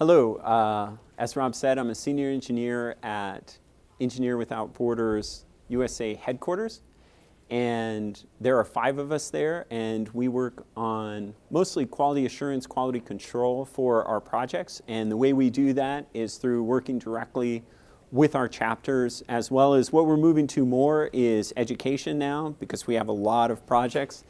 Hello, as Rob said, I'm a senior engineer at Engineer Without Borders USA headquarters, and there are 5 of us there, and we work on mostly quality assurance, quality control for our projects, and the way we do that is through working directly with our chapters, as well as what we're moving to more is education now, because we have a lot of projects.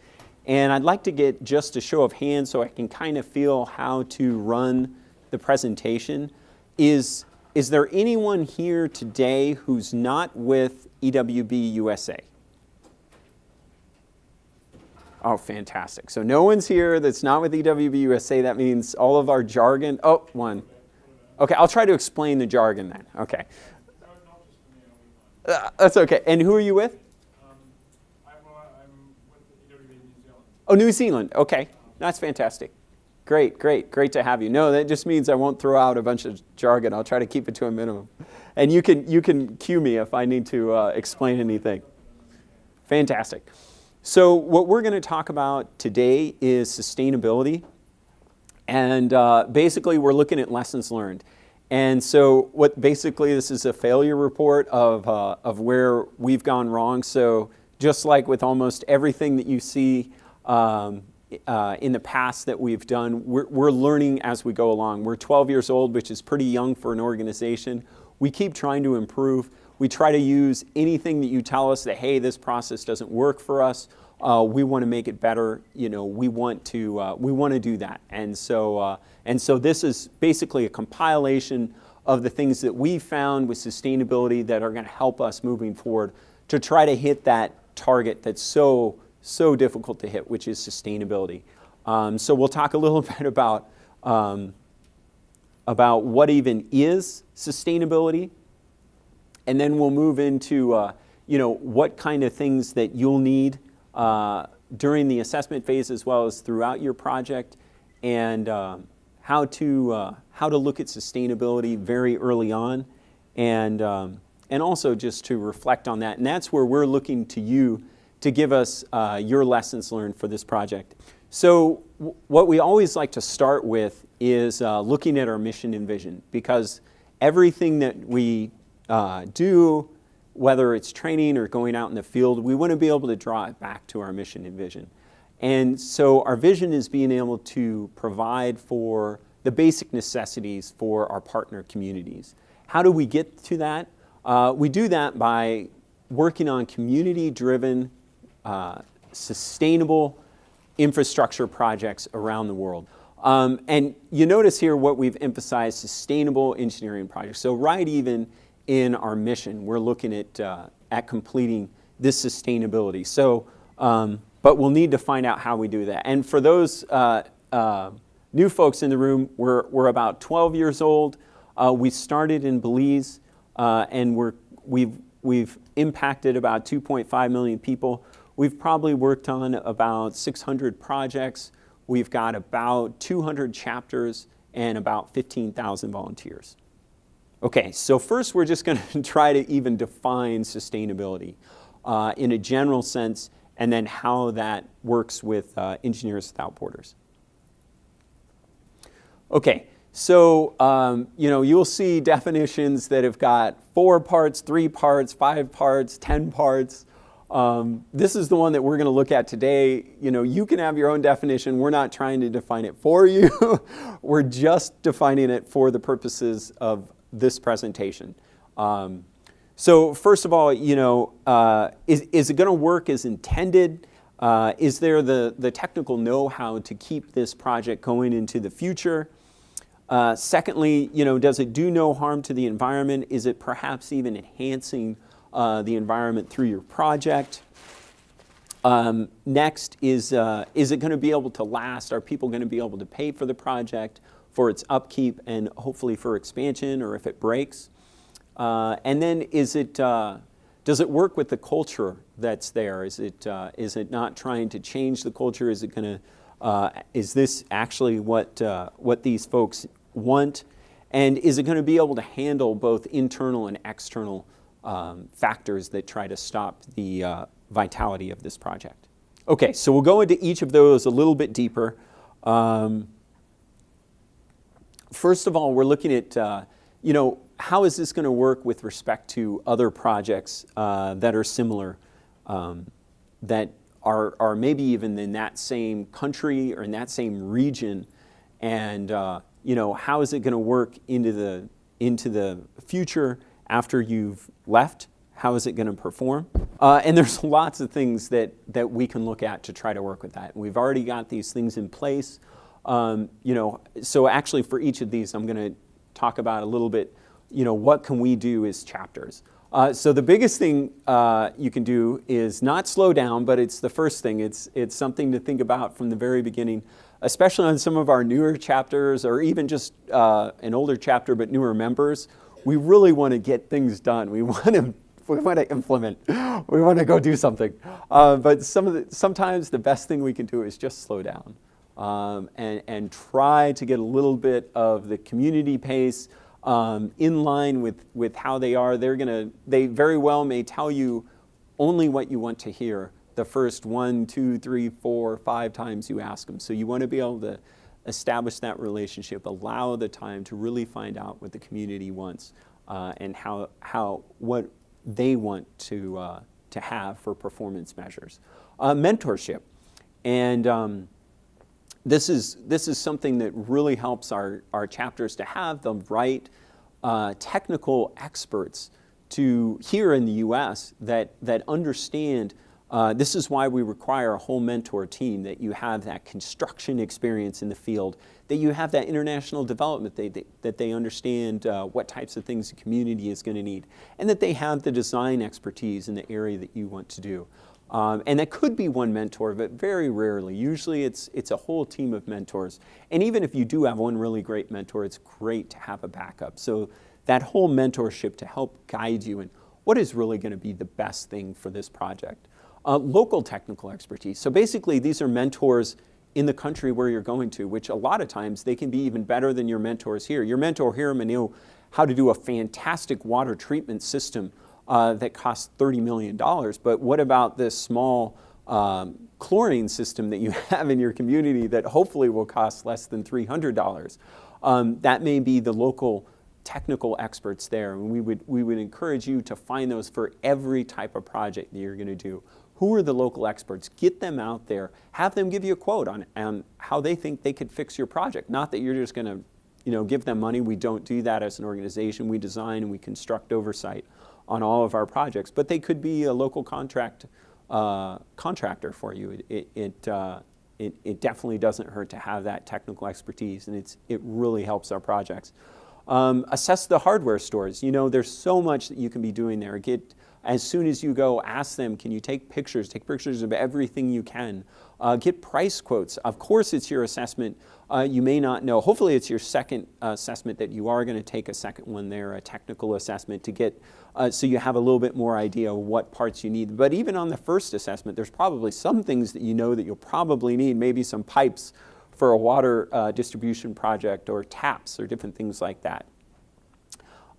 And I'd like to get just a show of hands so I can kind of feel how to run the presentation. Is there anyone here today who's not with EWB USA? Oh, fantastic. So no one's here that's not with EWB USA. That means all of our jargon. Oh, one. Okay, I'll try to explain the jargon then. Okay. That's okay. And who are you with? I'm with EWB New Zealand. Oh, New Zealand. Okay, that's fantastic. Great to have you. No, that just means I won't throw out a bunch of jargon. I'll try to keep it to a minimum. And you can cue me if I need to explain anything. Fantastic. So what we're going to talk about today is sustainability. And basically we're looking at lessons learned. And so basically this is a failure report of where we've gone wrong. So just like with almost everything that you see in the past that we've done, we're learning as we go along. We're 12 years old, which is pretty young for an organization. We keep trying to improve. We try to use anything that you tell us that, hey, this process doesn't work for us. We want to make it better. You know, we want to do that. And so this is basically a compilation of the things that we found with sustainability that are going to help us moving forward to try to hit that target that's so difficult to hit, which is sustainability. So we'll talk a little bit about what even is sustainability, and then we'll move into what kind of things that you'll need during the assessment phase as well as throughout your project, and how to look at sustainability very early on, and also just to reflect on that. And that's where we're looking to you to give us your lessons learned for this project. So what we always like to start with is looking at our mission and vision, because everything that we do, whether it's training or going out in the field, we want to be able to draw it back to our mission and vision. And so our vision is being able to provide for the basic necessities for our partner communities. How do we get to that? We do that by working on community-driven sustainable infrastructure projects around the world. And you notice here what we've emphasized, sustainable engineering projects. So right even in our mission, we're looking at completing this sustainability. So, but we'll need to find out how we do that. And for those new folks in the room, we're about 12 years old. We started in Belize, and we've impacted about 2.5 million people. We've probably worked on about 600 projects. We've got about 200 chapters and about 15,000 volunteers. Okay, so first we're just going to try to even define sustainability in a general sense, and then how that works with Engineers Without Borders. Okay, so you'll see definitions that have got 4 parts, 3 parts, 5 parts, 10 parts. This is the one that we're going to look at today. You can have your own definition. We're not trying to define it for you. We're just defining it for the purposes of this presentation. So first of all, is it going to work as intended? Is there the technical know-how to keep this project going into the future? Secondly, does it do no harm to the environment? Is it perhaps even enhancing the environment through your project? Next, is it going to be able to last? Are people going to be able to pay for the project, for its upkeep, and hopefully for expansion, or if it breaks? And then does it work with the culture that's there? Is it not trying to change the culture? Is it going to is this actually what these folks want? And is it going to be able to handle both internal and external factors that try to stop the vitality of this project? Okay, so we'll go into each of those a little bit deeper. First of all, we're looking at, how is this going to work with respect to other projects that are similar, that are maybe even in that same country or in that same region, and how is it going to work into the future after you've left? How is it going to perform? And there's lots of things that we can look at to try to work with that. We've already got these things in place. So actually for each of these, I'm going to talk about a little bit, what can we do as chapters? So the biggest thing you can do is not slow down, but it's the first thing. It's something to think about from the very beginning, especially on some of our newer chapters or even just an older chapter but newer members. We really want to get things done. We want to implement. We want to go do something. But sometimes the best thing we can do is just slow down and try to get a little bit of the community pace in line with how they are. They very well may tell you only what you want to hear the first 1, 2, 3, 4, 5 times you ask them. So you want to be able to establish that relationship, allow the time to really find out what the community wants and what they want to have for performance measures. Mentorship, and this is something that really helps our chapters to have the right technical experts here in the U.S. that understand. This is why we require a whole mentor team, that you have that construction experience in the field, that you have that international development, that they understand what types of things the community is going to need, and that they have the design expertise in the area that you want to do. And that could be one mentor, but very rarely. Usually it's a whole team of mentors. And even if you do have one really great mentor, it's great to have a backup. So that whole mentorship to help guide you in what is really going to be the best thing for this project. Local technical expertise. So basically, these are mentors in the country where you're going to, which a lot of times they can be even better than your mentors here. Your mentor here may know how to do a fantastic water treatment system that costs $30 million, but what about this small chlorine system that you have in your community that hopefully will cost less than $300? That may be the local technical experts there, and we would encourage you to find those for every type of project that you're going to do. Who are the local experts? Get them out there. Have them give you a quote on how they think they could fix your project. Not that you're just going to give them money. We don't do that as an organization. We design and we construct oversight on all of our projects. But they could be a local contractor for you. It definitely doesn't hurt to have that technical expertise, and it really helps our projects. Assess the hardware stores. There's so much that you can be doing there. As soon as you go, ask them, can you take pictures of everything you can. Get price quotes. Of course, it's your assessment. You may not know. Hopefully, it's your second assessment that you are going to take a second one there, a technical assessment, to get so you have a little bit more idea of what parts you need. But even on the first assessment, there's probably some things that that you'll probably need, maybe some pipes for a water distribution project, or taps, or different things like that.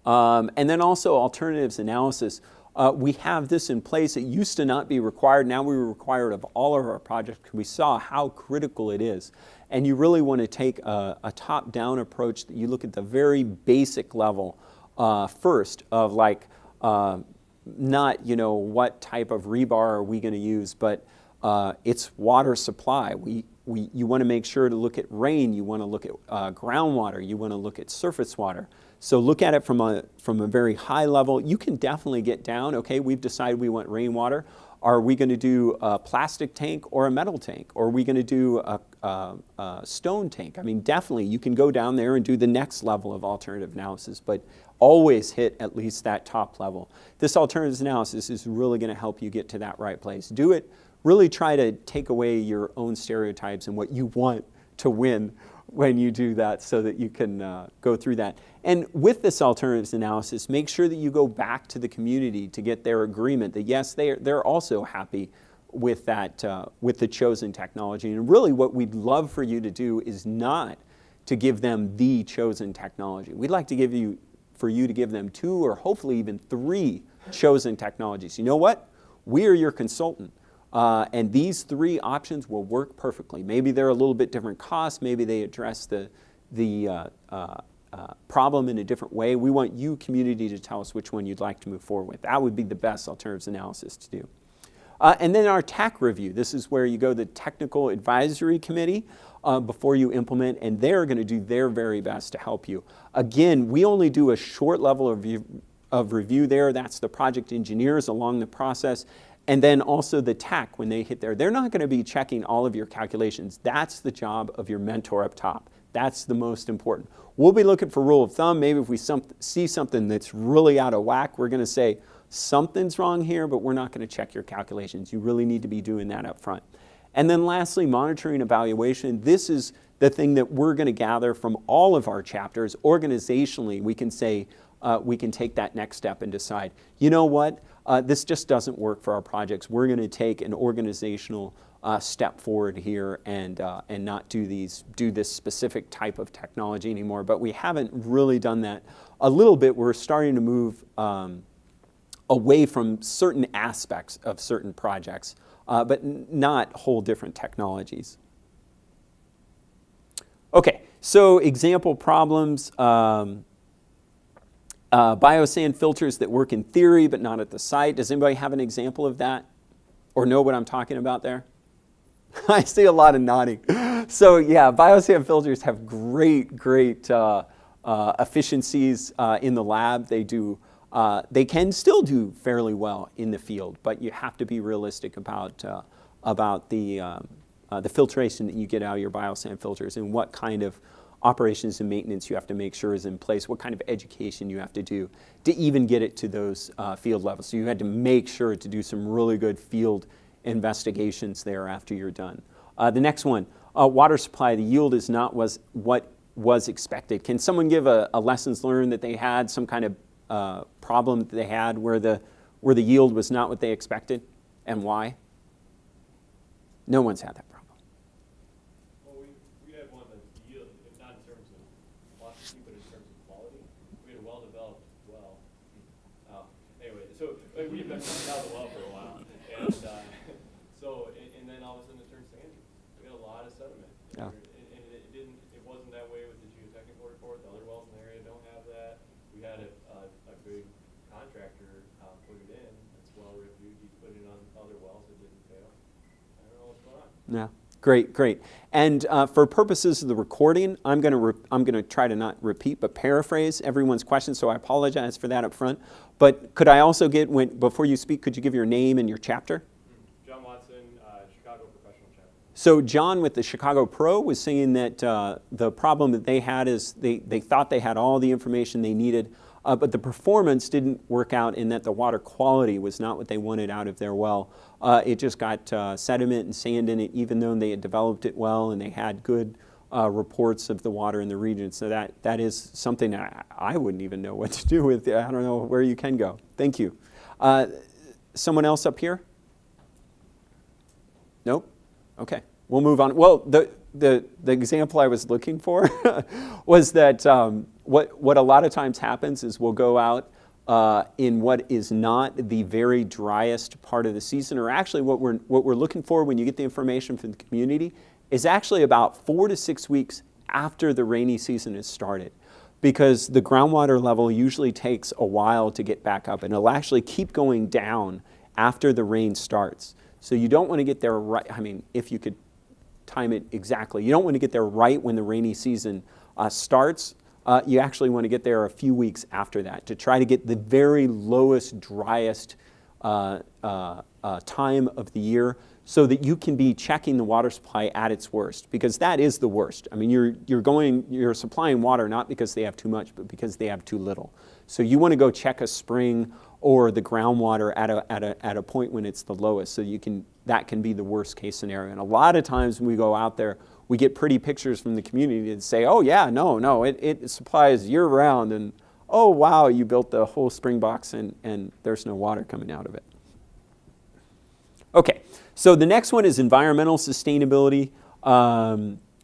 And then also alternatives analysis. We have this in place. It used to not be required. Now we require it of all of our projects because we saw how critical it is. And you really want to take a top-down approach that you look at the very basic level first of not what type of rebar are we going to use, but it's water supply. You want to make sure to look at rain. You want to look at groundwater. You want to look at surface water. So look at it from a very high level. You can definitely get down. Okay, we've decided we want rainwater. Are we going to do a plastic tank or a metal tank? Or are we going to do a stone tank? I mean, definitely you can go down there and do the next level of alternative analysis, but always hit at least that top level. This alternatives analysis is really going to help you get to that right place. Do it. Really try to take away your own stereotypes and what you want to win when you do that, so that you can go through that. And with this alternatives analysis, make sure that you go back to the community to get their agreement that yes, they're also happy with that, with the chosen technology. And really what we'd love for you to do is not to give them the chosen technology. We'd like to for you to give them 2 or hopefully even 3 chosen technologies. You know what? We are your consultant. And these 3 options will work perfectly. Maybe they're a little bit different costs. Maybe they address the problem in a different way. We want you, community, to tell us which one you'd like to move forward with. That would be the best alternatives analysis to do. And then our TAC review. This is where you go to the Technical Advisory Committee before you implement, and they're going to do their very best to help you. Again, we only do a short level of review there. That's the project engineers along the process. And then also the TAC, when they hit there, they're not going to be checking all of your calculations. That's the job of your mentor up top. That's the most important. We'll be looking for rule of thumb. Maybe if we see something that's really out of whack, we're going to say, something's wrong here, but we're not going to check your calculations. You really need to be doing that up front. And then lastly, monitoring evaluation. This is the thing that we're going to gather from all of our chapters. Organizationally, we can say, we can take that next step and decide, you know what, this just doesn't work for our projects. We're going to take an organizational step forward here and not do this specific type of technology anymore. But we haven't really done that. A little bit, we're starting to move away from certain aspects of certain projects, but not whole different technologies. Okay, so example problems. Biosand filters that work in theory but not at the site. Does anybody have an example of that or know what I'm talking about there? I see a lot of nodding. So yeah, biosand filters have great efficiencies in the lab. They can still do fairly well in the field, but you have to be realistic about the filtration that you get out of your biosand filters and what kind of operations and maintenance you have to make sure is in place, what kind of education you have to do to even get it to those field levels. So you had to make sure to do some really good field investigations there after you're done. The next one, water supply. The yield is not what was expected. Can someone give a lessons learned that they had, some kind of problem that they had where the yield was not what they expected, and why? No one's had that problem. Well, we had one that's yield, not in terms of quantity, but in terms of quality. We had a well-developed well. Anyway, so we've been out of the well for a while, and and then all of a sudden it turned sandy. We had a lot of sediment. Yeah. And it wasn't that way with the geotechnical report. The other wells in the area don't have that. We had a good contractor put it in. It's well reviewed. He put it on other wells that didn't fail. I don't know what's going on. Yeah, great. And for purposes of the recording, I'm going to try to not repeat but paraphrase everyone's question. So I apologize for that up front. But could I also get, before you speak, could you give your name and your chapter? John Watson, Chicago Professional Chapter. So John with the Chicago Pro was saying that the problem that they had is they thought they had all the information they needed, but the performance didn't work out in that the water quality was not what they wanted out of their well. It just got sediment and sand in it, even though they had developed it well and they had good reports of the water in the region. So that is something I wouldn't even know what to do with. I don't know where you can go. Thank you. Someone else up here? Nope? Okay, we'll move on. Well, the example I was looking for was that what a lot of times happens is we'll go out in what is not the very driest part of the season, or actually what we're looking for when you get the information from the community is actually about 4 to 6 weeks after the rainy season has started, because the groundwater level usually takes a while to get back up, and it'll actually keep going down after the rain starts. So you don't want to get there right, I mean, if you could time it exactly. You don't want to get there right when the rainy season starts. You actually want to get there a few weeks after that to try to get the very lowest, driest time of the year so that you can be checking the water supply at its worst, because that is the worst. I mean, you're supplying water not because they have too much, but because they have too little. So you want to go check a spring or the groundwater at a point when it's the lowest, so that can be the worst case scenario. And a lot of times when we go out there, we get pretty pictures from the community that say, oh yeah, no, it supplies year round, and oh wow, you built the whole spring box and there's no water coming out of it. Okay, so the next one is environmental sustainability.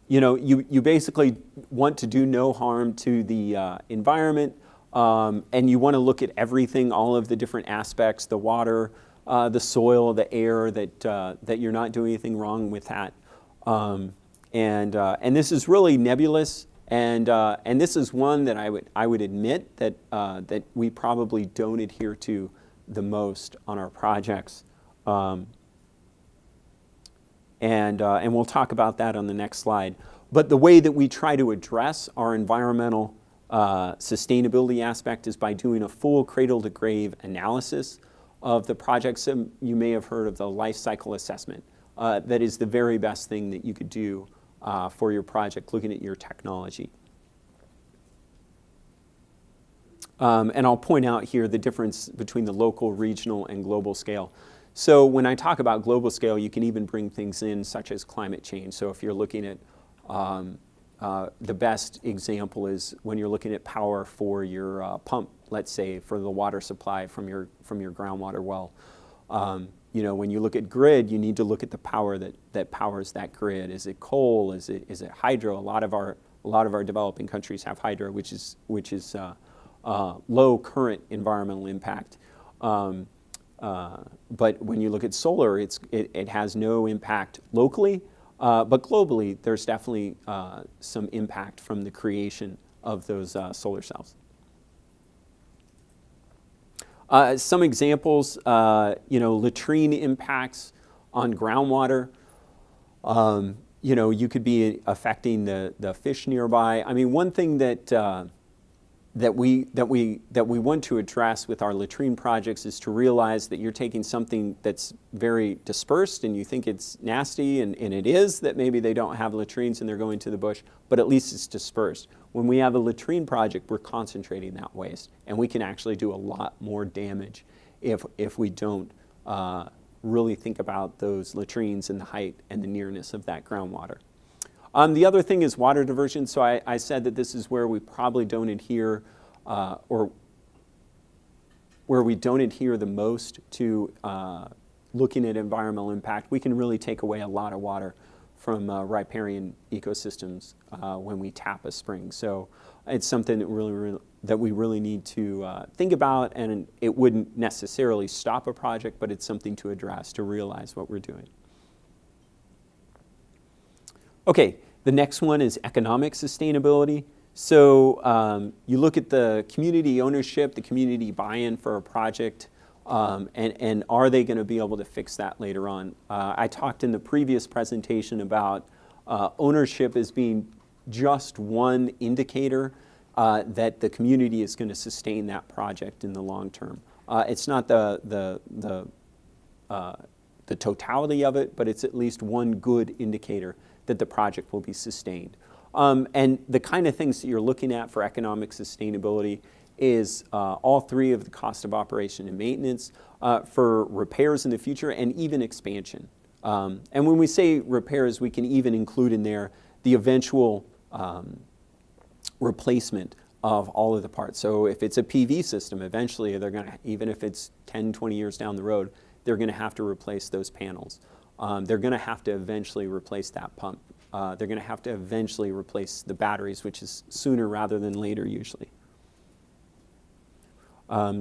You basically want to do no harm to the environment, and you want to look at everything, all of the different aspects, the water, the soil, the air, that you're not doing anything wrong with that. And this is really nebulous, And this is one that I would admit that that we probably don't adhere to the most on our projects. And we'll talk about that on the next slide. But the way that we try to address our environmental sustainability aspect is by doing a full cradle-to-grave analysis of the project. Some you may have heard of the life cycle assessment. That is the very best thing that you could do for your project, looking at your technology. And I'll point out here the difference between the local, regional, and global scale. So when I talk about global scale, you can even bring things in such as climate change. So if you're looking at, the best example is when you're looking at power for your pump, let's say for the water supply from your groundwater well. You know, when you look at grid, you need to look at the power that powers that grid. Is it coal? Is it hydro? A lot of our developing countries have hydro, which is low current environmental impact. But when you look at solar, it has no impact locally, but globally, there's definitely some impact from the creation of those solar cells. Some examples, you know, latrine impacts on groundwater. You know, you could be affecting the fish nearby. I mean, one thing that we want to address with our latrine projects is to realize that you're taking something that's very dispersed and you think it's nasty, and it is, that maybe they don't have latrines and they're going to the bush, but at least it's dispersed. When we have a latrine project, we're concentrating that waste, and we can actually do a lot more damage if we don't really think about those latrines and the height and the nearness of that groundwater. The other thing is water diversion. So I said that this is where we probably don't adhere, or where we don't adhere the most to looking at environmental impact. We can really take away a lot of water from riparian ecosystems when we tap a spring. So it's something that we really need to think about, and it wouldn't necessarily stop a project, but it's something to address, to realize what we're doing. Okay, the next one is economic sustainability. So you look at the community ownership, the community buy-in for a project, and are they going to be able to fix that later on? I talked in the previous presentation about ownership as being just one indicator that the community is going to sustain that project in the long term. It's not the totality of it, but it's at least one good indicator that the project will be sustained. And the kind of things that you're looking at for economic sustainability is all three of the cost of operation and maintenance, for repairs in the future, and even expansion. And when we say repairs, we can even include in there the eventual replacement of all of the parts. So if it's a PV system, eventually they're going to, even if it's 10, 20 years down the road, they're going to have to replace those panels. They're going to have to eventually replace that pump. They're going to have to eventually replace the batteries, which is sooner rather than later usually.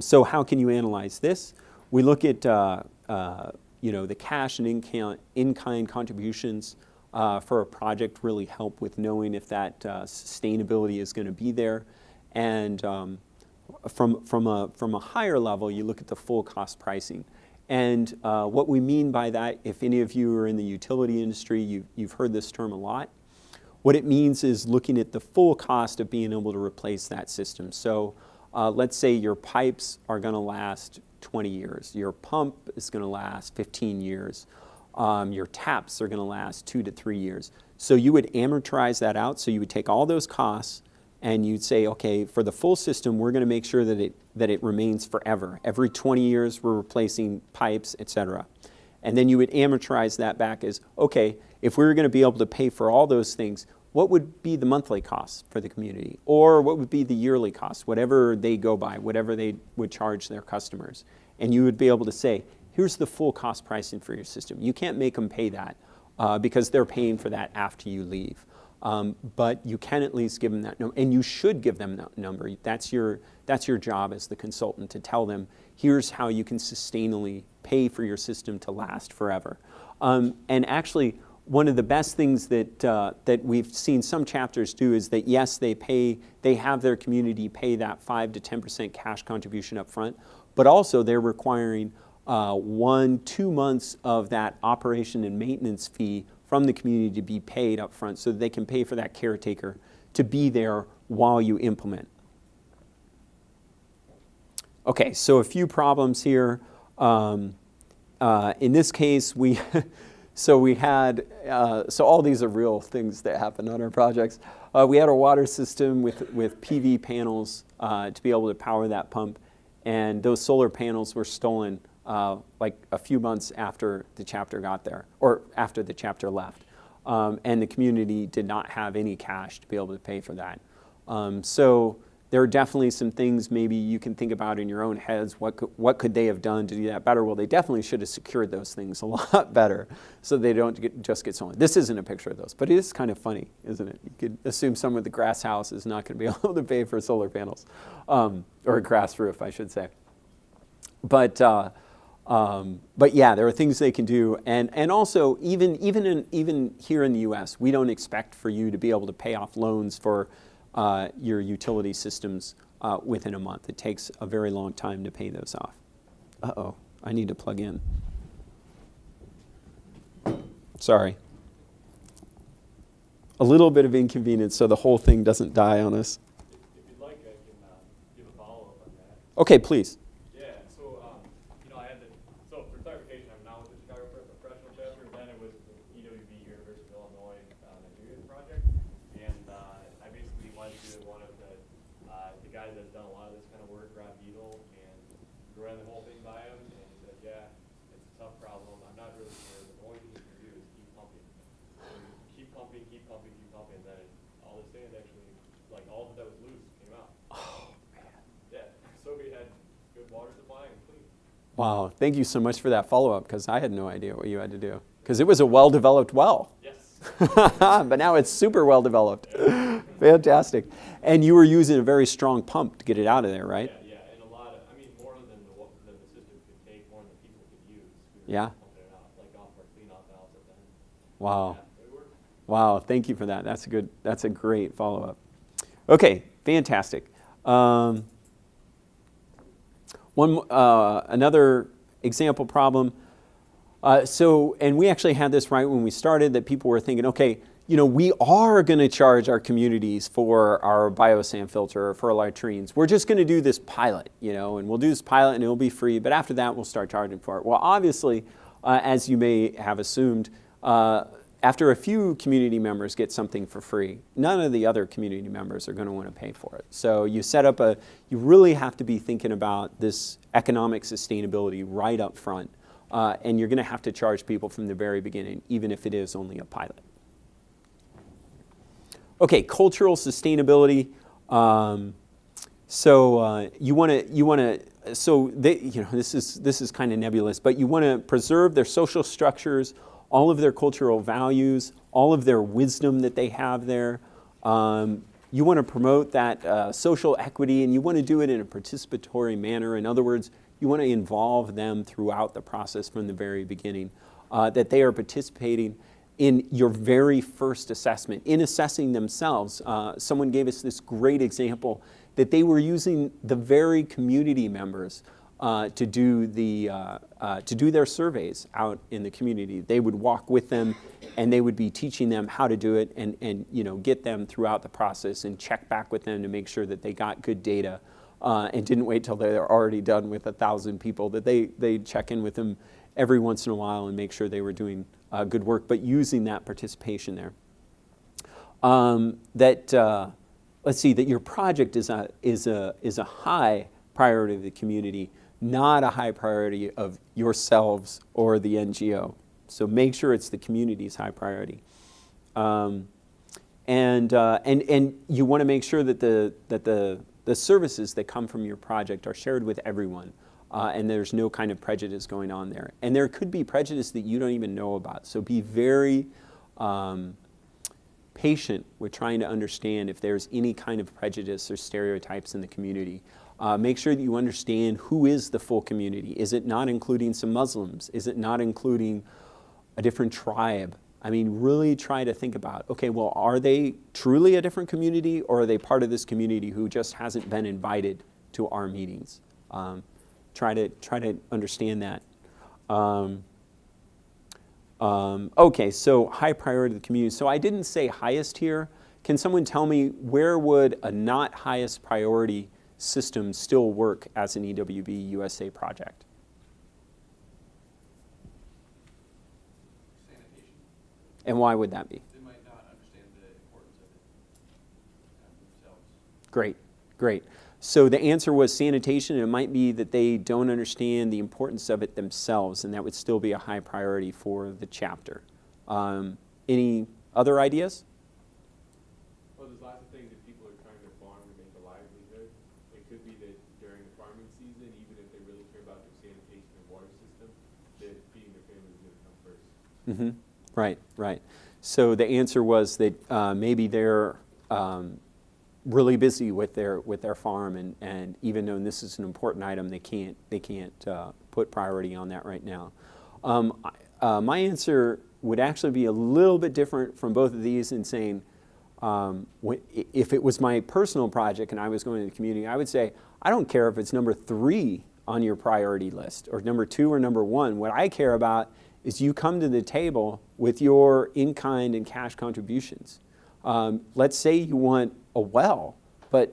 So how can you analyze this? We look at you know, the cash and in-kind contributions for a project really help with knowing if that sustainability is going to be there. And from a higher level, you look at the full cost pricing. And what we mean by that, if any of you are in the utility industry, you've heard this term a lot. What it means is looking at the full cost of being able to replace that system. So let's say your pipes are going to last 20 years. Your pump is going to last 15 years. Your taps are going to last 2 to 3 years. So you would amortize that out. So you would take all those costs and you'd say, okay, for the full system, we're going to make sure that it remains forever. Every 20 years, we're replacing pipes, et cetera. And then you would amortize that back as, okay, if we were going to be able to pay for all those things, what would be the monthly costs for the community? Or what would be the yearly costs, whatever they go by, whatever they would charge their customers. And you would be able to say, here's the full cost pricing for your system. You can't make them pay that because they're paying for that after you leave. But you can at least give them that number, and you should give them that number. That's your job as the consultant, to tell them, here's how you can sustainably pay for your system to last forever. And actually, one of the best things that we've seen some chapters do is that, yes, they have their community pay that 5 to 10% cash contribution up front, but also they're requiring 1-2 months of that operation and maintenance fee from the community to be paid up front so that they can pay for that caretaker to be there while you implement. Okay, so a few problems here. In this case, so all these are real things that happen on our projects. We had a water system with PV panels to be able to power that pump, and those solar panels were stolen like a few months after the chapter got there, or after the chapter left. And the community did not have any cash to be able to pay for that. So there are definitely some things maybe you can think about in your own heads. What could they have done to do that better? Well, they definitely should have secured those things a lot better so they don't just get stolen. This isn't a picture of those, but it is kind of funny, isn't it? You could assume someone with a grass house is not going to be able to pay for solar panels, or a grass roof, I should say. But yeah, there are things they can do, and also even here in the U.S., we don't expect for you to be able to pay off loans for your utility systems within a month. It takes a very long time to pay those off. Uh-oh, I need to plug in. Sorry. A little bit of inconvenience so the whole thing doesn't die on us. If you'd like, I can give a follow-up on that. Okay, please. Yeah, so, so for clarification, I'm now with the Chicago Professional Chapter, then it was the EWB University of Illinois Nigerian project, and I basically went to one of the guys that's done a lot of this kind of work, Rob Beadle, and ran the whole thing by him, and he said, yeah, it's a tough problem, I'm not really sure, but the only thing you can do is keep pumping. So keep pumping, and then all the sand actually, like all of that was loose, came out. Oh, man. Yeah, so we had good water supply and clean. Wow, thank you so much for that follow-up, because I had no idea what you had to do. Because it was a well-developed well. Yes. But now it's super well-developed. Fantastic. And you were using a very strong pump to get it out of there, right? Yeah, and a lot of, more than the system could take, more than people could use. We were Yeah. pumping it out, like off our clean-off valves at the end. Wow. Yeah, it worked. Wow, thank you for that. That's a great follow-up. Okay, fantastic. Another example problem. And we actually had this right when we started, that people were thinking, okay, we are going to charge our communities for our biosand filter or for our latrines. We're just going to do this pilot, and we'll do this pilot and it'll be free, but after that we'll start charging for it. Well, obviously, as you may have assumed, after a few community members get something for free, none of the other community members are going to want to pay for it. So you you really have to be thinking about this economic sustainability right up front. And you're going to have to charge people from the very beginning, even if it is only a pilot. Okay, cultural sustainability. This is kind of nebulous, but you want to preserve their social structures, all of their cultural values, all of their wisdom that they have there. You want to promote that social equity, and you want to do it in a participatory manner. In other words, you want to involve them throughout the process from the very beginning, that they are participating in your very first assessment. In assessing themselves, someone gave us this great example that they were using the very community members to do their surveys out in the community. They would walk with them, and they would be teaching them how to do it, and get them throughout the process and check back with them to make sure that they got good data. And didn't wait till they're already done with 1,000 people, that they check in with them every once in a while and make sure they were doing good work, but using that participation there. Let's see, that your project is a high priority of the community, not a high priority of yourselves or the NGO. So make sure it's the community's high priority. And you want to make sure that the services that come from your project are shared with everyone, and there's no kind of prejudice going on there. And there could be prejudice that you don't even know about. So be very patient with trying to understand if there's any kind of prejudice or stereotypes in the community. Make sure that you understand who is the full community. Is it not including some Muslims? Is it not including a different tribe? I mean, really try to think about, okay, well, are they truly a different community, or are they part of this community who just hasn't been invited to our meetings? Try to understand that. Okay, so high priority to the community. So I didn't say highest here. Can someone tell me where would a not highest priority system still work as an EWB USA project? Sanitation. And why would that be? They might not understand the importance of it themselves. Great, great. So the answer was sanitation, and it might be that they don't understand the importance of it themselves, and that would still be a high priority for the chapter. Any other ideas? Well, there's lots of things that people are trying to farm to make a livelihood. It could be that during the farming season, even if they really care about their sanitation and water system, that feeding their family is going to come first. Mm-hmm. Right, right. So the answer was that maybe they're really busy with their farm, and even though this is an important item, they can't put priority on that right now. My answer would actually be a little bit different from both of these in saying, if it was my personal project and I was going to the community, I would say, I don't care if it's number 3 on your priority list or number 2 or number 1. What I care about is you come to the table with your in-kind and cash contributions. Let's say you want a well, but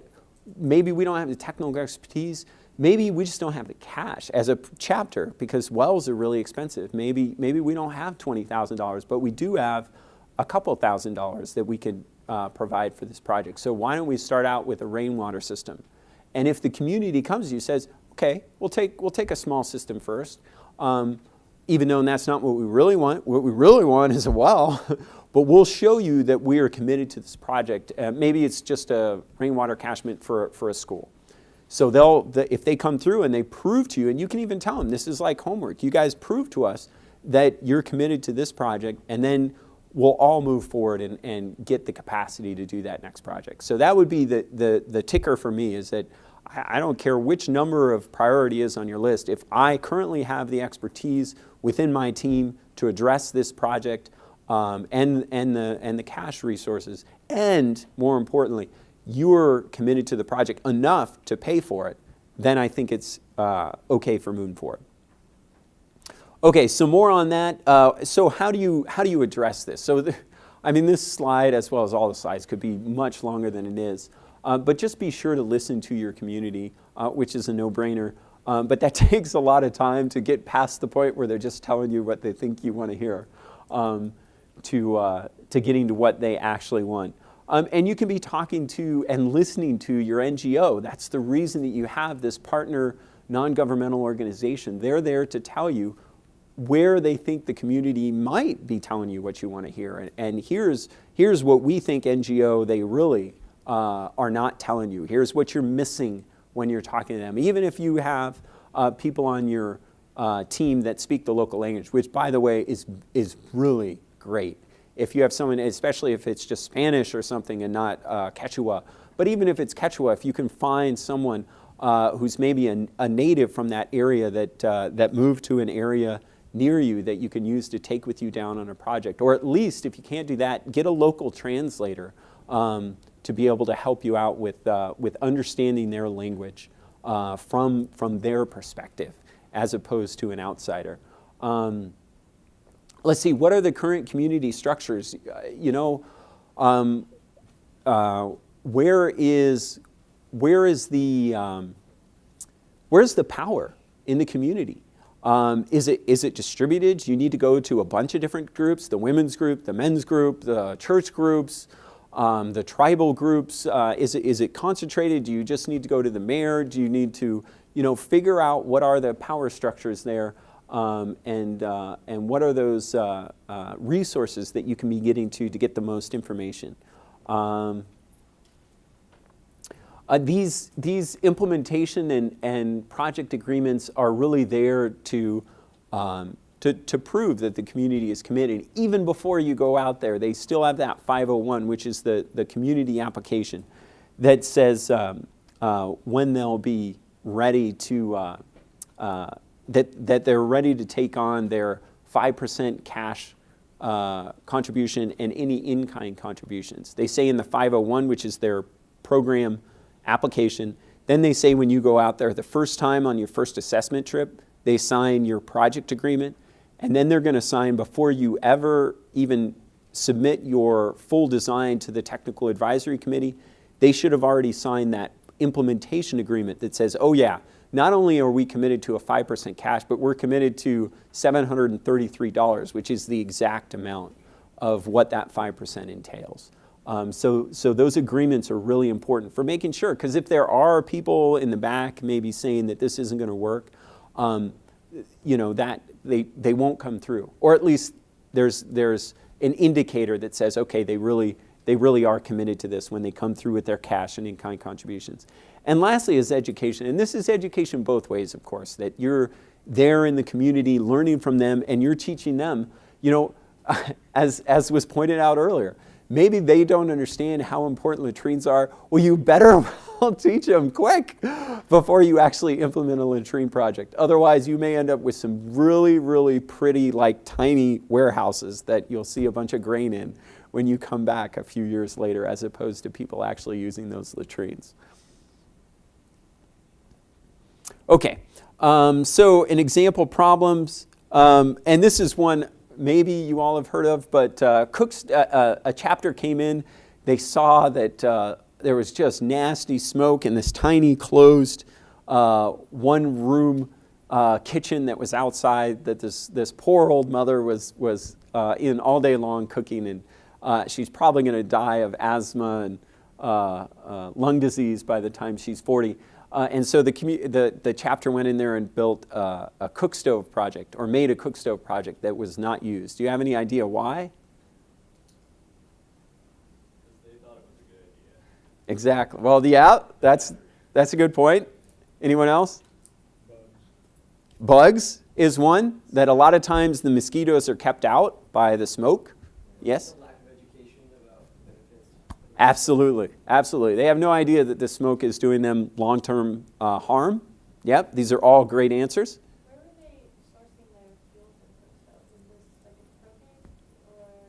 maybe we don't have the technical expertise. Maybe we just don't have the cash as a chapter, because wells are really expensive. Maybe we don't have $20,000, but we do have a couple $1,000s that we could provide for this project. So why don't we start out with a rainwater system? And if the community comes to you and says, okay, we'll take a small system first, even though that's not what we really want. What we really want is a well, but we'll show you that we are committed to this project. Maybe it's just a rainwater catchment for a school. So if they come through and they prove to you, and you can even tell them, this is like homework, you guys prove to us that you're committed to this project, and then we'll all move forward and get the capacity to do that next project. So that would be the ticker for me, is that I don't care which number of priority is on your list. If I currently have the expertise within my team to address this project, and the cash resources, and more importantly, you're committed to the project enough to pay for it, then I think it's okay for moving forward. Okay, so more on that. So how do you address this? So this slide, as well as all the slides, could be much longer than it is. But just be sure to listen to your community, which is a no-brainer. But that takes a lot of time to get past the point where they're just telling you what they think you want to hear, to getting to what they actually want. And you can be talking to and listening to your NGO. That's the reason that you have this partner non-governmental organization. They're there to tell you where they think the community might be telling you what you want to hear. And here's what we think NGO they really are not telling you. Here's what you're missing when you're talking to them. Even if you have people on your team that speak the local language, which, by the way, is really great. If you have someone, especially if it's just Spanish or something and not Quechua, but even if it's Quechua, if you can find someone who's maybe a native from that area that moved to an area near you that you can use to take with you down on a project, or at least, if you can't do that, get a local translator to be able to help you out with understanding their language from their perspective, as opposed to an outsider. Let's see, what are the current community structures? Where's the power in the community? Is it distributed? Do you need to go to a bunch of different groups, the women's group, the men's group, the church groups, the tribal groups? Is it concentrated? Do you just need to go to the mayor? Do you need to figure out what are the power structures there? And what are those resources that you can be getting to get the most information? These implementation and project agreements are really there to prove that the community is committed. Even before you go out there, they still have that 501, which is the community application that says when they'll be ready to that they're ready to take on their 5% cash contribution and any in-kind contributions. They say in the 501, which is their program application, then they say when you go out there the first time on your first assessment trip, they sign your project agreement, and then they're going to sign before you ever even submit your full design to the technical advisory committee. They should have already signed that implementation agreement that says, oh yeah, not only are we committed to a 5% cash, but we're committed to $733, which is the exact amount of what that 5% entails. So those agreements are really important for making sure, because if there are people in the back maybe saying that this isn't going to work, that they won't come through, or at least there's an indicator that says, okay, they really are committed to this when they come through with their cash and in-kind contributions. And lastly is education, and this is education both ways, of course, that you're there in the community learning from them and you're teaching them, as was pointed out earlier, maybe they don't understand how important latrines are. Well, you better teach them quick before you actually implement a latrine project. Otherwise, you may end up with some really, really pretty, tiny warehouses that you'll see a bunch of grain in when you come back a few years later, as opposed to people actually using those latrines. Okay, so an example problems, and this is one maybe you all have heard of, but a chapter came in. They saw that there was just nasty smoke in this tiny closed one-room kitchen that was outside that this poor old mother was in all day long cooking, and she's probably going to die of asthma and lung disease by the time she's 40. And so the chapter went in there and built a cook stove project, or made a cook stove project that was not used. Do you have any idea why? Because they thought it was a good idea. Exactly. Well, yeah, that's a good point. Anyone else? Bugs is one, that a lot of times the mosquitoes are kept out by the smoke. Yes? Lack of education about benefits. Absolutely, absolutely. They have no idea that the smoke is doing them long-term harm. Yep, these are all great answers. Where were they sourcing their fuel for the cook stove? Is this like a propane or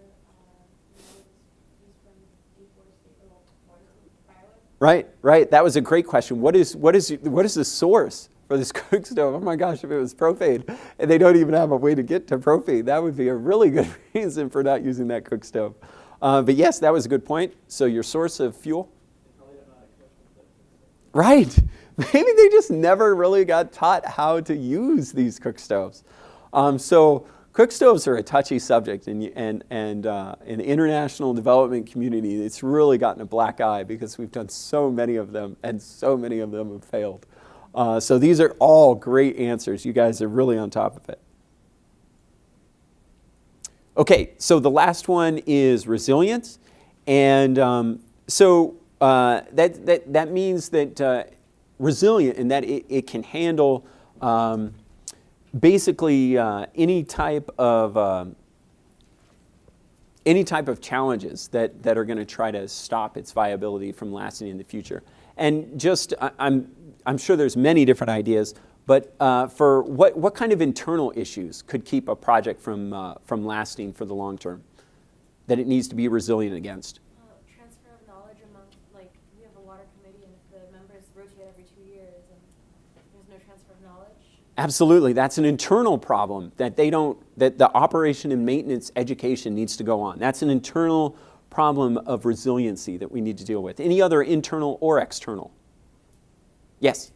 used from deforestation or firewood? Right. That was a great question. What is the source for this cook stove? Oh my gosh, if it was propane and they don't even have a way to get to propane, that would be a really good reason for not using that cook stove. But yes, that was a good point. So your source of fuel? Right. Maybe they just never really got taught how to use these cook stoves. So cook stoves are a touchy subject, and in the international development community, it's really gotten a black eye because we've done so many of them, and so many of them have failed. So these are all great answers. You guys are really on top of it. Okay, so the last one is resilience, and that means that resilient in that it can handle basically any type of challenges that are going to try to stop its viability from lasting in the future. And just I'm sure there's many different ideas. But for what kind of internal issues could keep a project from lasting for the long term that it needs to be resilient against? Transfer of knowledge among, we have a water committee, and if the members rotate every 2 years and there's no transfer of knowledge. Absolutely, that's an internal problem that that the operation and maintenance education needs to go on. That's an internal problem of resiliency that we need to deal with. Any other internal or external? Yes?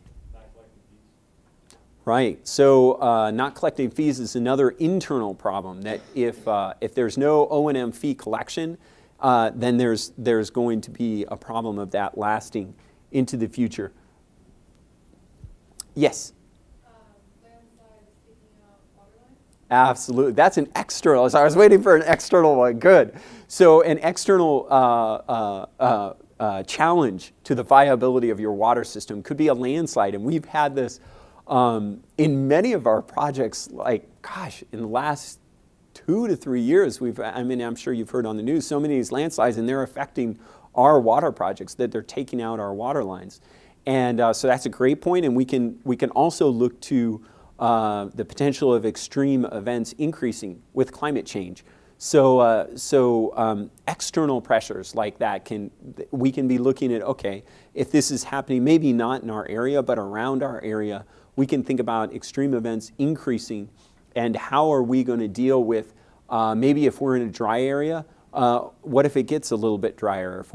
Right. So not collecting fees is another internal problem. That if there's no O&M fee collection, then there's going to be a problem of that lasting into the future. Yes. Landslides taking out water lines? Absolutely. That's an external. So I was waiting for an external one. Good. So an external challenge to the viability of your water system could be a landslide, and we've had this. In many of our projects, in the last 2 to 3 years, I'm sure you've heard on the news, so many of these landslides, and they're affecting our water projects, that they're taking out our water lines. And so that's a great point, and we can also look to the potential of extreme events increasing with climate change. External pressures like that we can be looking at, okay, if this is happening, maybe not in our area, but around our area, we can think about extreme events increasing, and how are we going to deal with, maybe if we're in a dry area, what if it gets a little bit drier? If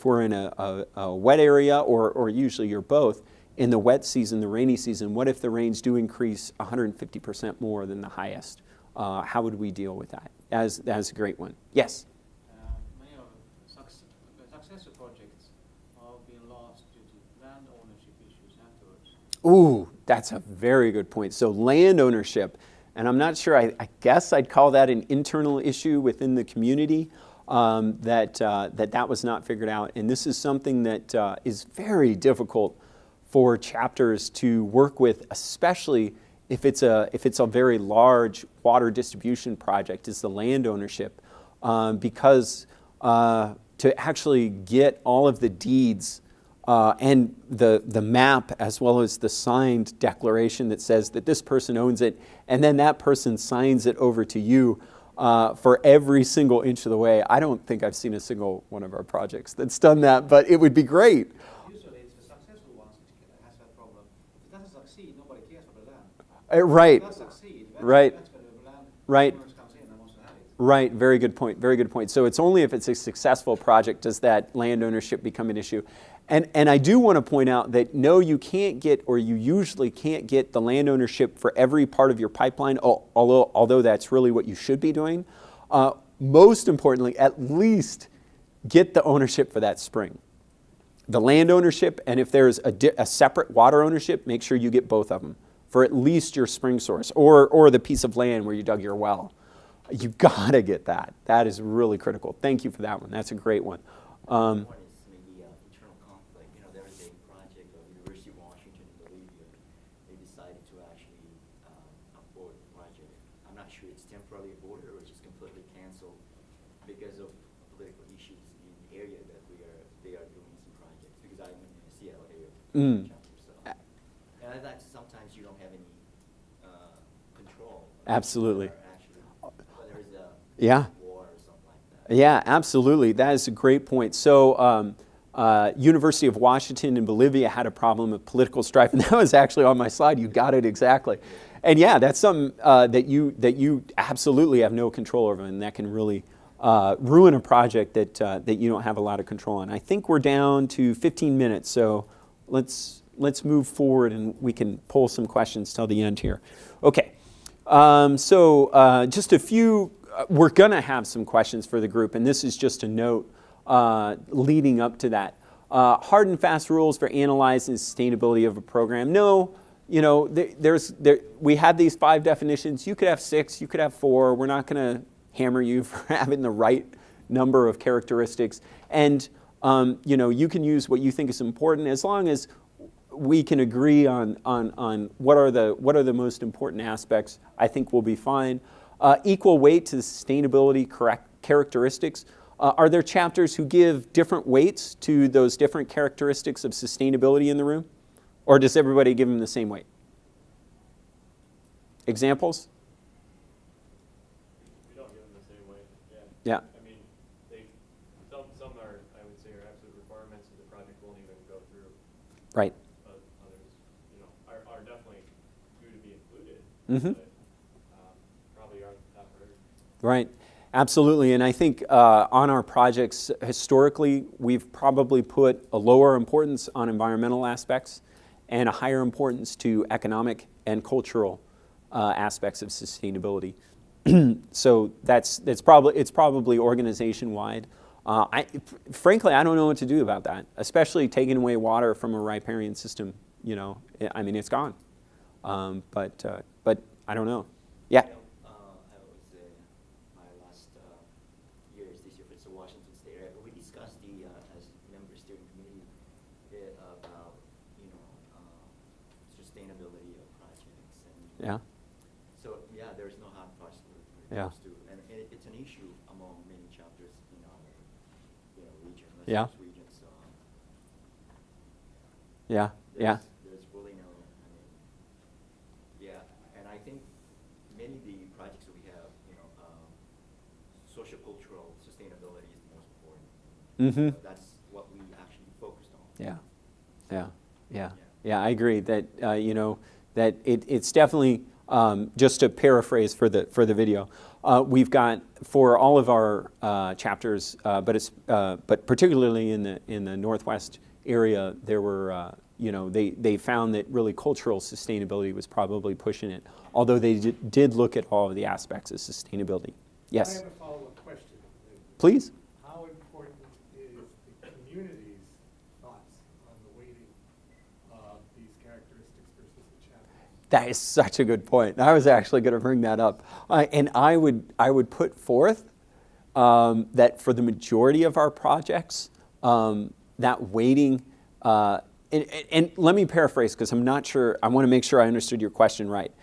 we're in a wet area, or usually you're both, in the wet season, the rainy season, what if the rains do increase 150% more than the highest? How would we deal with that? That's a great one. Yes? Many of successful projects are being lost due to land ownership issues afterwards. Ooh, that's a very good point. So land ownership, and I'm not sure, I guess I'd call that an internal issue within the community, that was not figured out. And this is something that is very difficult for chapters to work with, especially if it's a very large water distribution project, is the land ownership, because to actually get all of the deeds and the map, as well as the signed declaration that says that this person owns it, and then that person signs it over to you for every single inch of the way. I don't think I've seen a single one of our projects that's done that, but it would be great. Usually it's the successful ones which has that problem. If it doesn't succeed, nobody cares for the land. Right. If it does succeed, Right. that's when the land Right. owners comes in and wants to have it. Right, very good point, very good point. So it's only if it's a successful project does that land ownership become an issue. And I do want to point out that no, you can't get, or you usually can't get the land ownership for every part of your pipeline, although that's really what you should be doing. Most importantly, at least get the ownership for that spring. The land ownership, and if there's a separate water ownership, make sure you get both of them for at least your spring source, or the piece of land where you dug your well. You gotta get that. That is really critical. Thank you for that one. That's a great one. One is maybe internal conflict. You know, there is a project of University of Washington in Bolivia. They decided to actually abort the project. I'm not sure it's temporarily aborted or just completely canceled because of political issues in the area that they are doing some projects. Because I'm in the Seattle area chapter, so and that's sometimes you don't have any control. Absolutely. Yeah. Yeah. Yeah, absolutely. That is a great point. So University of Washington in Bolivia had a problem of political strife, and that was actually on my slide. You got it exactly. And yeah, that's something that you absolutely have no control over, and that can really ruin a project that you don't have a lot of control on. I think we're down to 15 minutes, so let's move forward, and we can pull some questions till the end here. Okay. Just a few. We're going to have some questions for the group, and this is just a note leading up to that. Hard and fast rules for analyzing the sustainability of a program. No, you know, we had these 5 definitions. You could have 6, you could have 4. We're not going to hammer you for having the right number of characteristics. And, you know, you can use what you think is important as long as we can agree on what are the most important aspects. I think we'll be fine. Equal weight to the sustainability characteristics. Are there chapters who give different weights to those different characteristics of sustainability in the room? Or does everybody give them the same weight? Examples? We don't give them the same way. Yeah. I mean, some are, I would say, are absolute requirements that the project won't even go through. Right. But others, you know, are definitely due to be included. Mm-hmm. But probably aren't top priority. Right. Absolutely. And I think on our projects, historically, we've probably put a lower importance on environmental aspects and a higher importance to economic and cultural aspects of sustainability. So it's probably organization-wide. Frankly, I don't know what to do about that, especially taking away water from a riparian system. You know, I mean, it's gone. But I don't know. Yeah. I would say my last years, this year for the Washington State area, we discussed as members steering committee about, you know, sustainability of projects. And Yeah. so, yeah, there's no hard price for Yeah. those two. And it's an issue among many chapters in our, you know, region. Yeah. Region, so, Yeah. Yeah. There's really no, I mean, yeah, and I think many of the projects that we have, you know, sociocultural sustainability is the most important. Mm-hmm. That's what we actually focused on. Yeah, yeah, yeah, yeah. I agree that that it's definitely just to paraphrase for the video. We've got for all of our chapters, but particularly in the Northwest area, there were they found that really cultural sustainability was probably pushing it. Although they did look at all of the aspects of sustainability. Yes. I have a follow-up question. Please. How important is the community's thoughts on the weighting of these characteristics versus the chapters? That is such a good point. I was actually going to bring that up, and I would put forth that for the majority of our projects, that weighting. And let me paraphrase because I'm not sure. I want to make sure I understood your question right.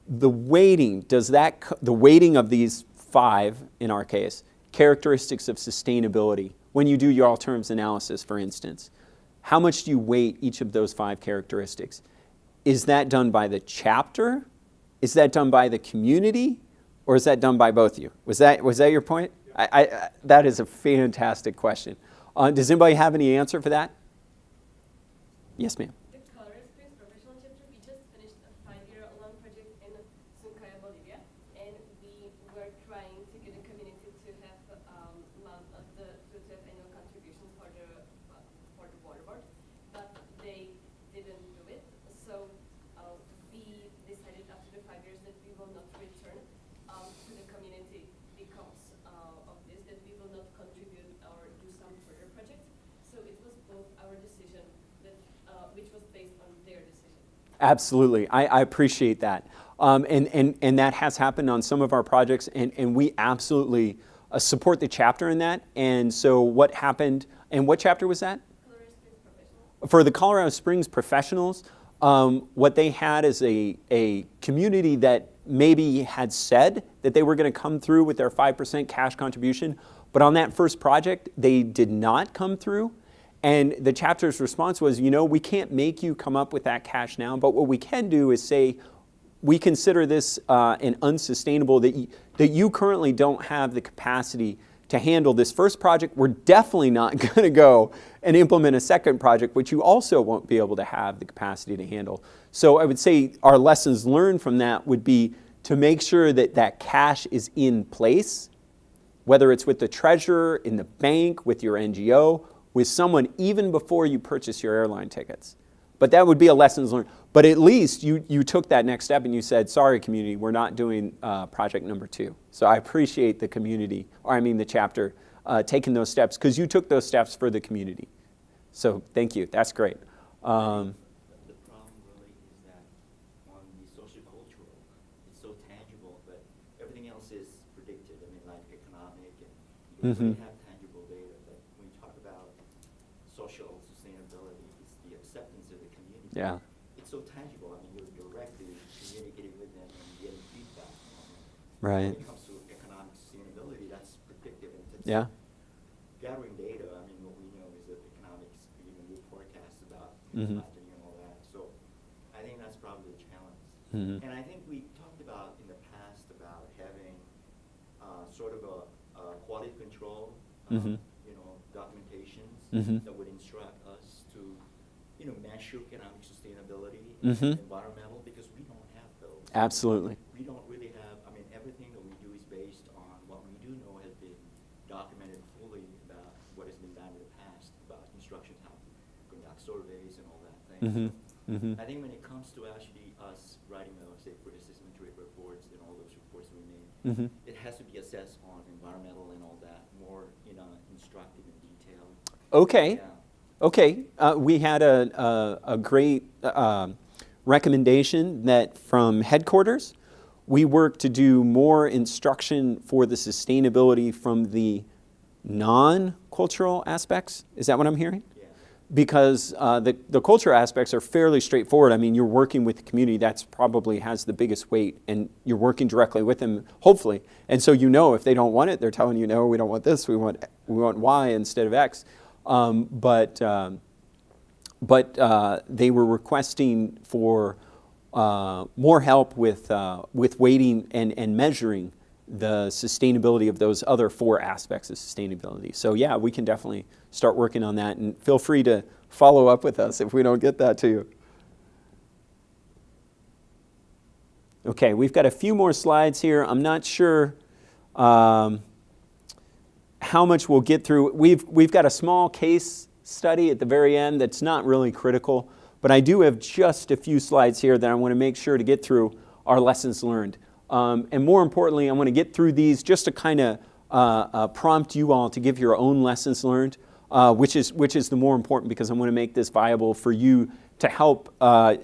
The weighting the weighting of these 5 in our case characteristics of sustainability. When you do your all terms analysis, for instance, how much do you weight each of those 5 characteristics? Is that done by the chapter? Is that done by the community? Or is that done by both of you? Was that your point? I that is a fantastic question. Does anybody have any answer for that? Yes, ma'am. The Color Experience Professional Chapter, we just finished a 5-year-long project in Suncaya, Bolivia, and we were trying to get the community to have to have annual contributions for the water board, but they didn't do it. So we decided after the 5 years that we will not return to the community because of this, that we will not contribute or do some further projects. So it was both our decision which was based on their decision. Absolutely. I appreciate that. And that has happened on some of our projects, and we absolutely support the chapter in that. And so what happened, and what chapter was that? Colorado Springs Professional. For the Colorado Springs professionals, what they had is a community that maybe had said that they were going to come through with their 5% cash contribution, but on that first project, they did not come through. And the chapter's response was, we can't make you come up with that cash now, but what we can do is say, we consider this an unsustainable, that you currently don't have the capacity to handle this first project. We're definitely not going to go and implement a second project, which you also won't be able to have the capacity to handle. So I would say our lessons learned from that would be to make sure that that cash is in place, whether it's with the treasurer, in the bank, with your NGO, with someone even before you purchase your airline tickets. But that would be a lessons learned. But at least you took that next step and you said, sorry, community, we're not doing project number 2. So I appreciate the community, the chapter, taking those steps, because you took those steps for the community. So thank you. That's great. The problem really is that on the sociocultural, it's so tangible, but everything else is predicted. Like economic, and you don't really have tangible data. But when you talk about social sustainability, it's the acceptance of the community. Yeah. It's so tangible. You're directly communicating with them and getting feedback from them. Right. When it comes to economic sustainability, that's predictive. And it's Yeah. gathering data. What we know is that economics, do forecasts about Mhm. budgeting and all that. So I think that's probably a challenge. Mhm. And I think we talked about in the past about having sort of a quality control, Mhm. documentations Mhm. that would instruct us to, measure economic sustainability Mhm. and environmental, because we don't have those. Absolutely. We don't really have, everything that we do is based on what we do know has been documented fully about what has been done in the past, about instructions how to conduct surveys and all that thing. Mhm. Mhm. I think when it comes to actually us writing, say, criticism trade reports and all those reports we made, Mhm. it has to be assessed on environmental and all that, more, instructive and detailed. Okay. Yeah. Okay. We had a great recommendation that from headquarters, we work to do more instruction for the sustainability from the non-cultural aspects. Is that what I'm hearing? Yeah. Because the culture aspects are fairly straightforward. You're working with the community. That's probably has the biggest weight, and you're working directly with them, hopefully. And so if they don't want it, they're telling you, no, we don't want this. We want Y instead of X. But they were requesting for more help with weighting and measuring the sustainability of those other 4 aspects of sustainability. So yeah, we can definitely start working on that, and feel free to follow up with us if we don't get that to you. Okay, we've got a few more slides here. I'm not sure how much we'll get through. We've got a small case study at the very end that's not really critical, but I do have just a few slides here that I want to make sure to get through our lessons learned. And more importantly, I want to get through these just to kind of prompt you all to give your own lessons learned, which is the more important, because I want to make this viable for you to help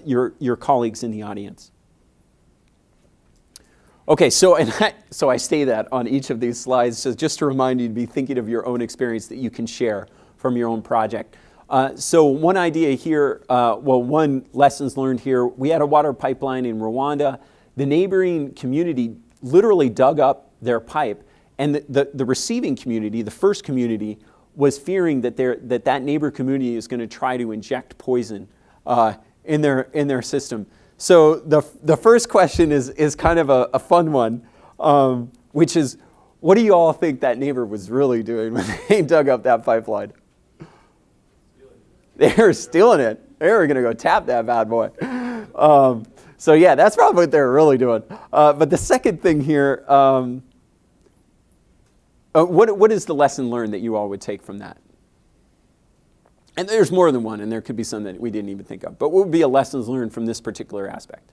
your colleagues in the audience. Okay, so I say that on each of these slides, so just to remind you to be thinking of your own experience that you can share from your own project. So one idea here, one lessons learned here, we had a water pipeline in Rwanda. The neighboring community literally dug up their pipe, and the receiving community, the first community, was fearing that that neighbor community is going to try to inject poison in their system. So the first question is kind of a fun one, which is, what do you all think that neighbor was really doing when they dug up that pipeline? They were stealing it. They were going to go tap that bad boy. So yeah, that's probably what they were really doing. But the second thing here, what is the lesson learned that you all would take from that? And there's more than one, and there could be some that we didn't even think of. But what would be a lessons learned from this particular aspect?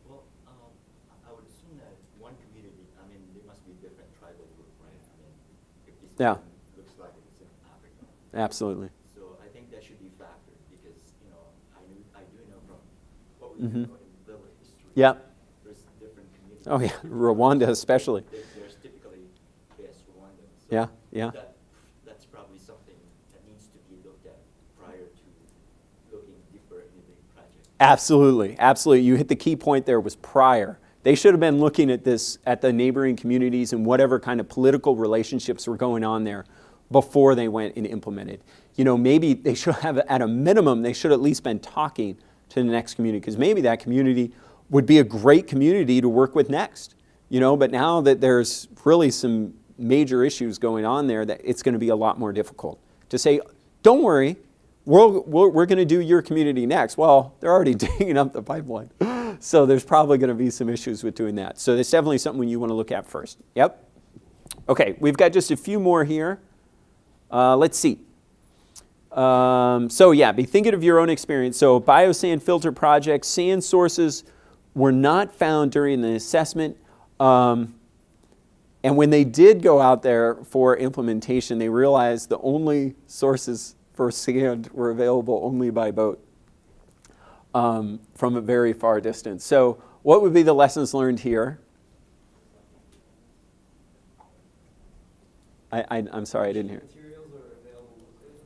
Well, I would assume that one community, I mean, there must be a different tribal group, right? I mean, if this Yeah. looks like it's in Africa. Absolutely. So I think that should be factored, because, I do know from what we Mhm. know in village history. Yeah. There's different communities. Oh yeah, Rwanda especially. There's typically best Rwandans. So Yeah, yeah. That's probably something that needs to be looked at prior to looking deeper into the project. Absolutely, absolutely. You hit the key point there, was prior. They should have been looking at this, at the neighboring communities and whatever kind of political relationships were going on there before they went and implemented. Maybe they should have, at a minimum, they should at least been talking to the next community, because maybe that community would be a great community to work with next. But now that there's really some major issues going on there, that it's going to be a lot more difficult to say, don't worry, we're going to do your community next. Well, they're already digging up the pipeline. So there's probably going to be some issues with doing that. So that's definitely something you want to look at first. Yep. Okay, we've got just a few more here. Let's see. So yeah, be thinking of your own experience. So biosand filter projects, sand sources were not found during the assessment. And when they did go out there for implementation, they realized the only sources for sand were available only by boat from a very far distance. So what would be the lessons learned here? I'm sorry, I didn't hear. Materials are available locally.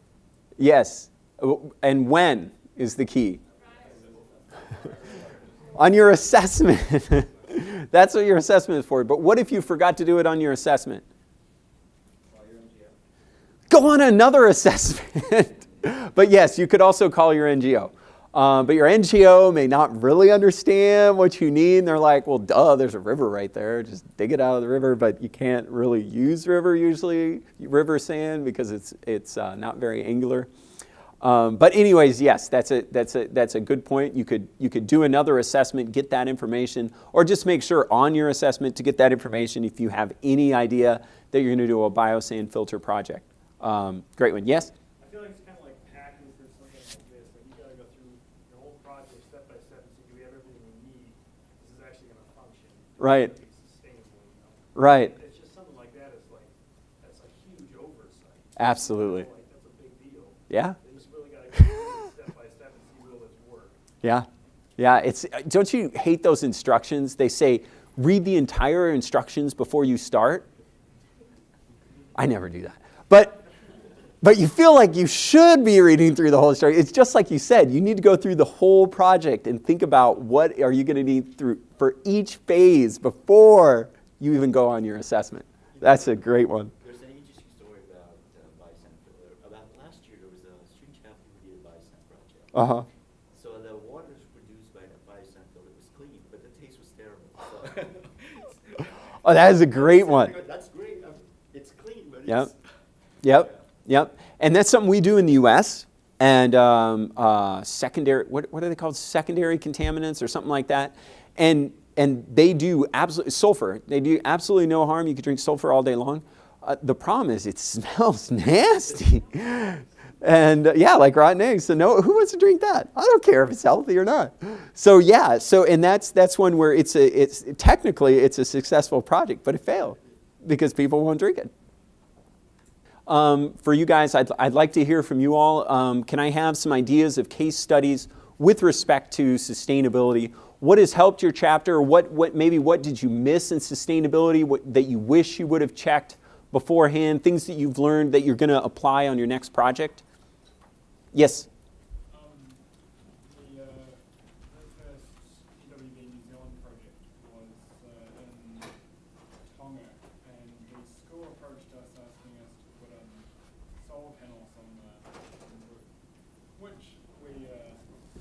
Yes, and when is the key? On your assessment. That's what your assessment is for. But what if you forgot to do it on your assessment? Go on another assessment. But yes, you could also call your NGO. But your NGO may not really understand what you need. And they're like, well, duh, there's a river right there. Just dig it out of the river. But you can't really use river sand, because it's not very angular. But anyways, yes, that's a good point. You could do another assessment, get that information, or just make sure on your assessment to get that information if you have any idea that you're going to do a biosand filter project. Great one. Yes? I feel like it's kind of like packing for something like this. Like, you got to go through your whole project step by step and see, do we have everything we need? This is actually going to function. Right. It's gonna be sustainable, Right. It's just something like that is like, that's a huge oversight. Absolutely. Like, that's a big deal. Yeah. They just really got to go through it step by step and see will this work. Yeah. Yeah. Don't you hate those instructions? They say, read the entire instructions before you start. I never do that. But you feel like you should be reading through the whole story. It's just like you said, you need to go through the whole project and think about what are you going to need for each phase before you even go on your assessment. That's a great one. There's an interesting story about biosand filter. About last year, there was a student chapter who did a biosand project. Uh-huh. So the waters produced by the biosand filter was clean, but the taste was terrible. So Oh, that is a great one. That's great. It's clean, but Yep. it's. Yep. And that's something we do in the U.S. And secondary, what are they called? Secondary contaminants or something like that. And they do absolutely, sulfur, they do absolutely no harm. You could drink sulfur all day long. The problem is it smells nasty. And yeah, like rotten eggs. So no, who wants to drink that? I don't care if it's healthy or not. So yeah, and that's one where it's technically it's a successful project, but it failed because people won't drink it. For you guys, I'd like to hear from you all. Can I have some ideas of case studies with respect to sustainability? What has helped your chapter? What did you miss in sustainability that you wish you would have checked beforehand? Things that you've learned that you're going to apply on your next project? Yes. The first EWB New Zealand project was in Tonga, and the school approached us asking us to put in solar panels on the roof, which we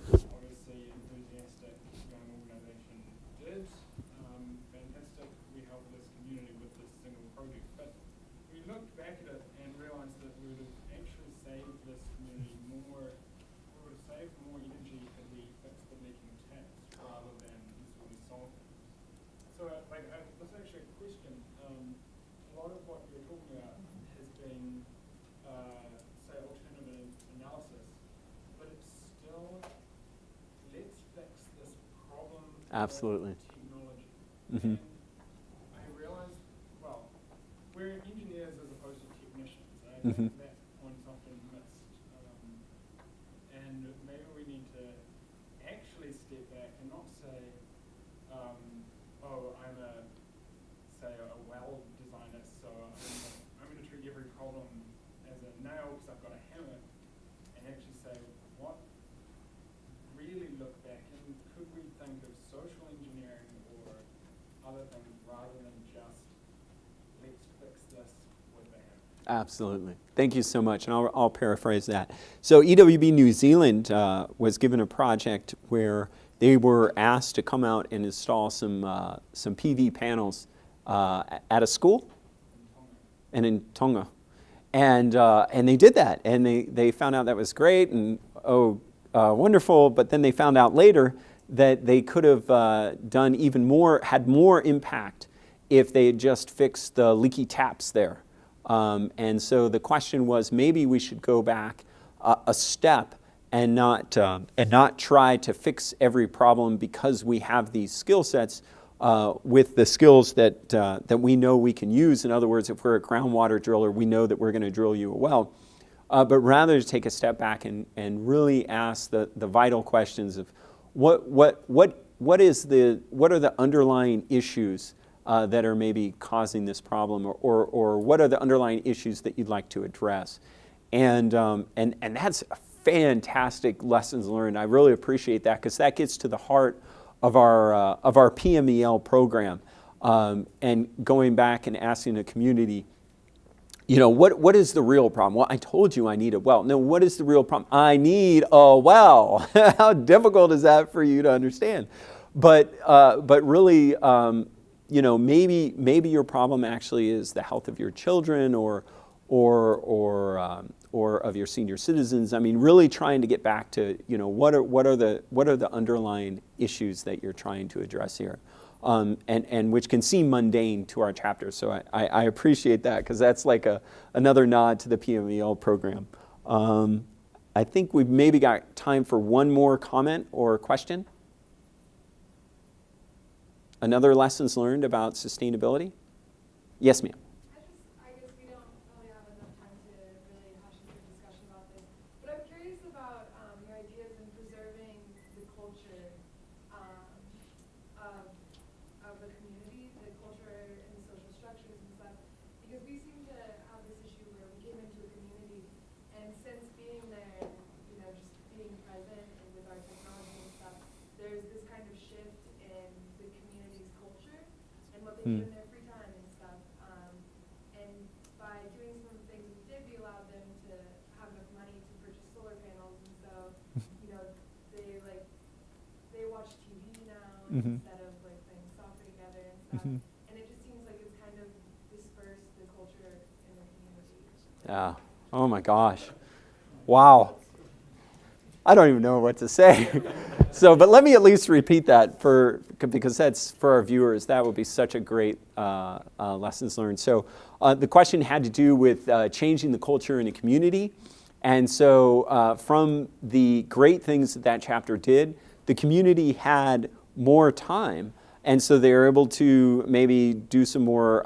obviously enthusiastic young organisation did. Fantastic. We helped this community with this single project, but we looked back at it and realised that we would have actually saved this community more. We would have saved more energy had we fixed the leaking taps rather than installing solar panels. So, this is actually a question. A lot of what you're talking about has been, say, alternative analysis, but it's still, let's fix this problem. Absolutely. With technology. Mm-hmm. And I realized, well, we're engineers as opposed to technicians. Mm-hmm. That point's often missed. And maybe we need to actually step back and not say, oh, I'm a well designer, so I'm going to treat every problem as a nail because I've got a hammer, and actually say, what, really look back, and could we think of social engineering or other things rather than just let's fix this with the hammer? Absolutely. Thank you so much. And I'll paraphrase that. So EWB New Zealand was given a project where they were asked to come out and install some PV panels at a school and in Tonga. And they did that. And they found out that was great and wonderful. But then they found out later that they could have done even more, had more impact if they had just fixed the leaky taps there. And so the question was, maybe we should go back a step and not try to fix every problem because we have these skill sets with the skills that we know we can use. In other words, if we're a groundwater driller, we know that we're going to drill you a well. But rather to take a step back and really ask the vital questions of what are the underlying issues that are maybe causing this problem, or what are the underlying issues that you'd like to address, and that's a fantastic lessons learned. I really appreciate that because that gets to the heart of our PMEL program, and going back and asking the community, what is the real problem? Well, I told you I need a well. No, what is the real problem? I need a well. How difficult is that for you to understand? But really. Maybe your problem actually is the health of your children or of your senior citizens. I mean, really trying to get back to what are the underlying issues that you're trying to address here, and which can seem mundane to our chapter. So I appreciate that because that's like another nod to the PMEL program. I think we've maybe got time for one more comment or question. Another lessons learned about sustainability? Yes, ma'am. I guess we don't really have enough time to really hash into a discussion about this, but I'm curious about your ideas in preserving the culture of the community, the culture and the social structures and stuff, because we seem to have this issue where we came into a community, and since being there, just being present and with our technology and stuff, there's this kind of shift in the community's culture and what they do in their free time and stuff. And by doing some of the things we did, we allowed them to have enough money to purchase solar panels, and so they watch TV now instead of playing soccer together and stuff. And it just seems like Yeah. Oh my gosh. Wow. I don't even know what to say. So, but let me at least repeat that because that's for our viewers. That would be such a great lessons learned. So, the question had to do with changing the culture in a community, and so from the great things that chapter did, the community had more time, and so they were able to maybe do some more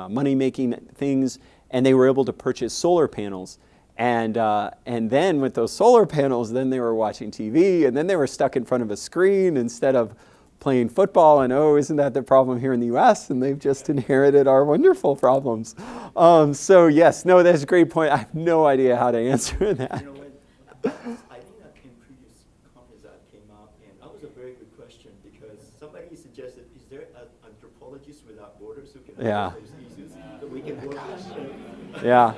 money-making things, and they were able to purchase solar panels. And then with those solar panels, then they were watching TV, and then they were stuck in front of a screen instead of playing football. And oh, isn't that the problem here in the U.S.? And they've just inherited our wonderful problems. So yes, no, that's a great point. I have no idea how to answer that. You know what? I think that in previous comments that came up, and that was a very good question because somebody suggested, is there an anthropologist without borders who can Yeah. address those issues that we can work on? Yeah,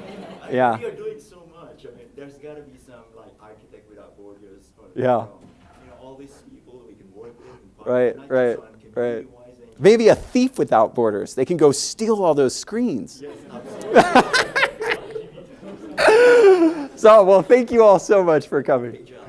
yeah. We are doing so much. I mean, there's got to be some like architect without borders. Or, Yeah. all these people we can work with. And Right, not right, just on right. community-wise and- Maybe a thief without borders. They can go steal all those screens. Yes, absolutely. So, well, thank you all so much for coming. Great job.